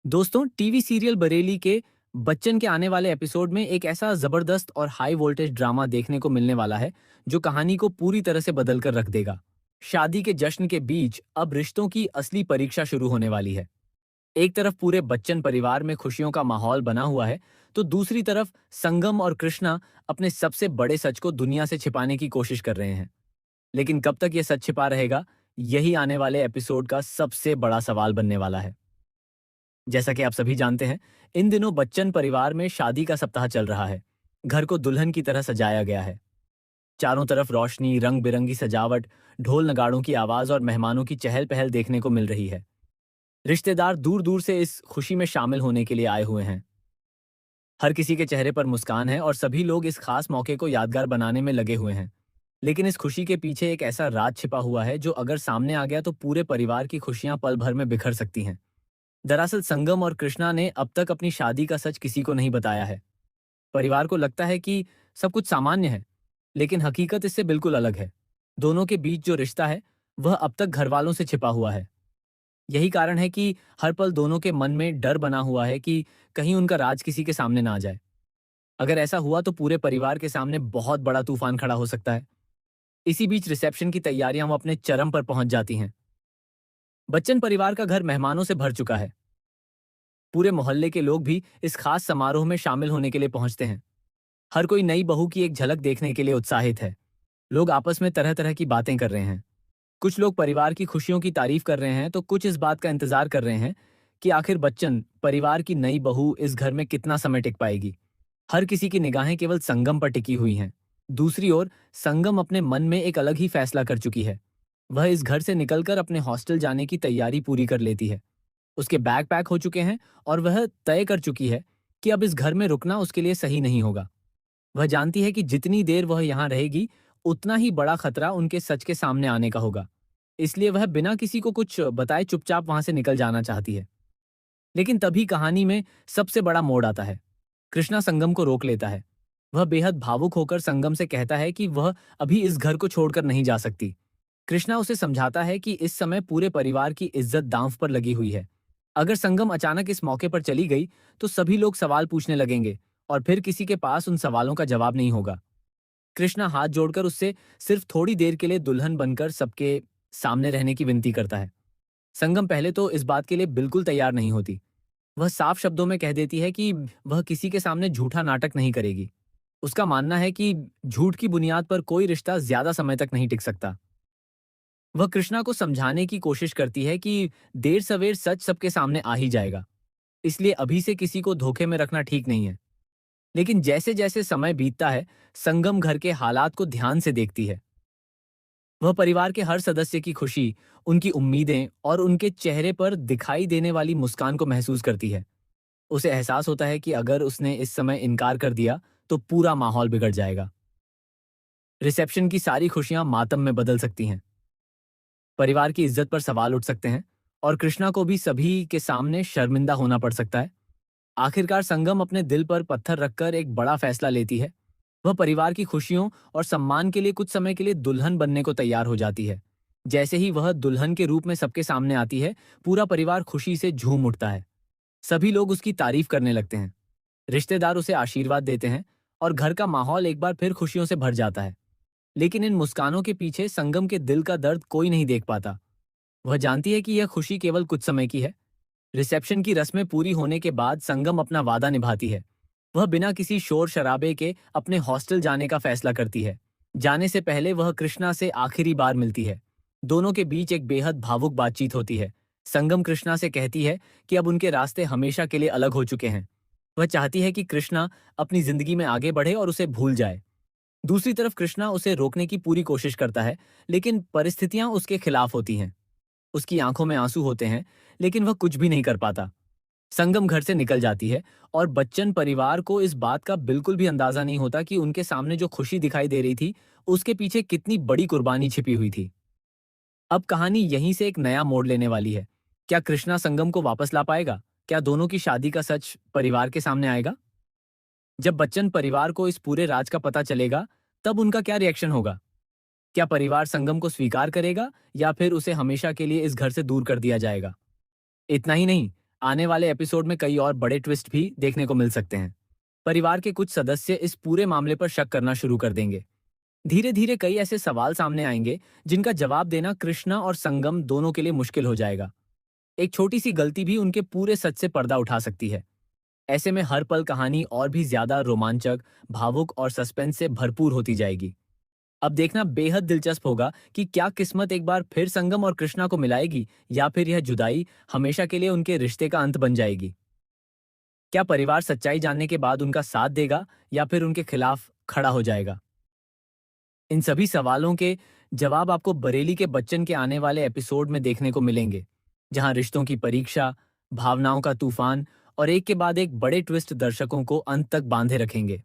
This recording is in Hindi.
दोस्तों, टीवी सीरियल बरेली के बच्चन के आने वाले एपिसोड में एक ऐसा जबरदस्त और हाई वोल्टेज ड्रामा देखने को मिलने वाला है जो कहानी को पूरी तरह से बदल कर रख देगा। शादी के जश्न के बीच अब रिश्तों की असली परीक्षा शुरू होने वाली है। एक तरफ पूरे बच्चन परिवार में खुशियों का माहौल बना हुआ है, तो दूसरी तरफ संगम और कृष्णा अपने सबसे बड़े सच को दुनिया से छिपाने की कोशिश कर रहे हैं। लेकिन कब तक ये सच छिपा रहेगा, यही आने वाले एपिसोड का सबसे बड़ा सवाल बनने वाला है। जैसा कि आप सभी जानते हैं, इन दिनों बच्चन परिवार में शादी का सप्ताह चल रहा है। घर को दुल्हन की तरह सजाया गया है। चारों तरफ रोशनी, रंग बिरंगी सजावट, ढोल नगाड़ों की आवाज और मेहमानों की चहल पहल देखने को मिल रही है। रिश्तेदार दूर दूर से इस खुशी में शामिल होने के लिए आए हुए हैं। हर किसी के चेहरे पर मुस्कान है और सभी लोग इस खास मौके को यादगार बनाने में लगे हुए हैं। लेकिन इस खुशी के पीछे एक ऐसा राज छिपा हुआ है जो अगर सामने आ गया तो पूरे परिवार की खुशियां पल भर में बिखर सकती हैं। दरअसल संगम और कृष्णा ने अब तक अपनी शादी का सच किसी को नहीं बताया है। परिवार को लगता है कि सब कुछ सामान्य है, लेकिन हकीकत इससे बिल्कुल अलग है। दोनों के बीच जो रिश्ता है, वह अब तक घर वालों से छिपा हुआ है। यही कारण है कि हर पल दोनों के मन में डर बना हुआ है कि कहीं उनका राज किसी के सामने ना आ जाए। अगर ऐसा हुआ तो पूरे परिवार के सामने बहुत बड़ा तूफान खड़ा हो सकता है। इसी बीच रिसेप्शन की तैयारियां वो अपने चरम पर पहुंच जाती हैं। बच्चन परिवार का घर मेहमानों से भर चुका है। पूरे मोहल्ले के लोग भी इस खास समारोह में शामिल होने के लिए पहुंचते हैं। हर कोई नई बहू की एक झलक देखने के लिए उत्साहित है। लोग आपस में तरह तरह की बातें कर रहे हैं। कुछ लोग परिवार की खुशियों की तारीफ कर रहे हैं तो कुछ इस बात का इंतजार कर रहे हैं कि आखिर बच्चन परिवार की नई बहू इस घर में कितना समय टिक पाएगी। हर किसी की निगाहें केवल संगम पर टिकी हुई हैं। दूसरी ओर संगम अपने मन में एक अलग ही फैसला कर चुकी है। वह इस घर से निकलकर अपने हॉस्टल जाने की तैयारी पूरी कर लेती है। उसके बैग पैक हो चुके हैं और वह तय कर चुकी है कि अब इस घर में रुकना उसके लिए सही नहीं होगा। वह जानती है कि जितनी देर वह यहाँ रहेगी, उतना ही बड़ा खतरा उनके सच के सामने आने का होगा। इसलिए वह बिना किसी को कुछ बताए चुपचाप वहां से निकल जाना चाहती है। लेकिन तभी कहानी में सबसे बड़ा मोड़ आता है। कृष्णा संगम को रोक लेता है। वह बेहद भावुक होकर संगम से कहता है कि वह अभी इस घर को छोड़कर नहीं जा सकती। कृष्णा उसे समझाता है कि इस समय पूरे परिवार की इज्जत दांव पर लगी हुई है। अगर संगम अचानक इस मौके पर चली गई तो सभी लोग सवाल पूछने लगेंगे और फिर किसी के पास उन सवालों का जवाब नहीं होगा। कृष्णा हाथ जोड़कर उससे सिर्फ थोड़ी देर के लिए दुल्हन बनकर सबके सामने रहने की विनती करता है। संगम पहले तो इस बात के लिए बिल्कुल तैयार नहीं होती। वह साफ शब्दों में कह देती है कि वह किसी के सामने झूठा नाटक नहीं करेगी। उसका मानना है कि झूठ की बुनियाद पर कोई रिश्ता ज्यादा समय तक नहीं टिक सकता। वह कृष्णा को समझाने की कोशिश करती है कि देर सवेर सच सबके सामने आ ही जाएगा, इसलिए अभी से किसी को धोखे में रखना ठीक नहीं है। लेकिन जैसे जैसे समय बीतता है, संगम घर के हालात को ध्यान से देखती है। वह परिवार के हर सदस्य की खुशी, उनकी उम्मीदें और उनके चेहरे पर दिखाई देने वाली मुस्कान को महसूस करती है। उसे एहसास होता है कि अगर उसने इस समय इनकार कर दिया तो पूरा माहौल बिगड़ जाएगा। रिसेप्शन की सारी खुशियां मातम में बदल सकती हैं। परिवार की इज्जत पर सवाल उठ सकते हैं और कृष्णा को भी सभी के सामने शर्मिंदा होना पड़ सकता है। आखिरकार संगम अपने दिल पर पत्थर रखकर एक बड़ा फैसला लेती है। वह परिवार की खुशियों और सम्मान के लिए कुछ समय के लिए दुल्हन बनने को तैयार हो जाती है। जैसे ही वह दुल्हन के रूप में सबके सामने आती है, पूरा परिवार खुशी से झूम उठता है। सभी लोग उसकी तारीफ करने लगते हैं। रिश्तेदार उसे आशीर्वाद देते हैं और घर का माहौल एक बार फिर खुशियों से भर जाता है। लेकिन इन मुस्कानों के पीछे संगम के दिल का दर्द कोई नहीं देख पाता। वह जानती है कि यह खुशी केवल कुछ समय की है। रिसेप्शन की रस्में पूरी होने के बाद संगम अपना वादा निभाती है। वह बिना किसी शोर शराबे के अपने हॉस्टल जाने का फैसला करती है। जाने से पहले वह कृष्णा से आखिरी बार मिलती है। दोनों के बीच एक बेहद भावुक बातचीत होती है। संगम कृष्णा से कहती है कि अब उनके रास्ते हमेशा के लिए अलग हो चुके हैं। वह चाहती है कि कृष्णा अपनी जिंदगी में आगे बढ़े और उसे भूल जाए। दूसरी तरफ कृष्णा उसे रोकने की पूरी कोशिश करता है, लेकिन परिस्थितियां उसके खिलाफ होती हैं। उसकी आंखों में आंसू होते हैं, लेकिन वह कुछ भी नहीं कर पाता। संगम घर से निकल जाती है और बच्चन परिवार को इस बात का बिल्कुल भी अंदाजा नहीं होता कि उनके सामने जो खुशी दिखाई दे रही थी, उसके पीछे कितनी बड़ी कुर्बानी छिपी हुई थी। अब कहानी यहीं से एक नया मोड़ लेने वाली है। क्या कृष्णा संगम को वापस ला पाएगा? क्या दोनों की शादी का सच परिवार के सामने आएगा? जब बच्चन परिवार को इस पूरे राज का पता चलेगा, तब उनका क्या रिएक्शन होगा? क्या परिवार संगम को स्वीकार करेगा या फिर उसे हमेशा के लिए इस घर से दूर कर दिया जाएगा? इतना ही नहीं, आने वाले एपिसोड में कई और बड़े ट्विस्ट भी देखने को मिल सकते हैं। परिवार के कुछ सदस्य इस पूरे मामले पर शक करना शुरू कर देंगे। धीरे धीरे कई ऐसे सवाल सामने आएंगे जिनका जवाब देना कृष्णा और संगम दोनों के लिए मुश्किल हो जाएगा। एक छोटी सी गलती भी उनके पूरे सच से पर्दा उठा सकती है। ऐसे में हर पल कहानी और भी ज्यादा रोमांचक, भावुक और सस्पेंस से भरपूर होती जाएगी। अब देखना बेहद दिलचस्प होगा कि क्या किस्मत एक बार फिर संगम और कृष्णा को मिलाएगी या फिर यह जुदाई हमेशा के लिए उनके रिश्ते का अंत बन जाएगी। क्या परिवार सच्चाई जानने के बाद उनका साथ देगा या फिर उनके खिलाफ खड़ा हो जाएगा? इन सभी सवालों के जवाब आपको बरेली के बच्चन के आने वाले एपिसोड में देखने को मिलेंगे, जहां रिश्तों की परीक्षा, भावनाओं का तूफान और एक के बाद एक बड़े ट्विस्ट दर्शकों को अंत तक बांधे रखेंगे।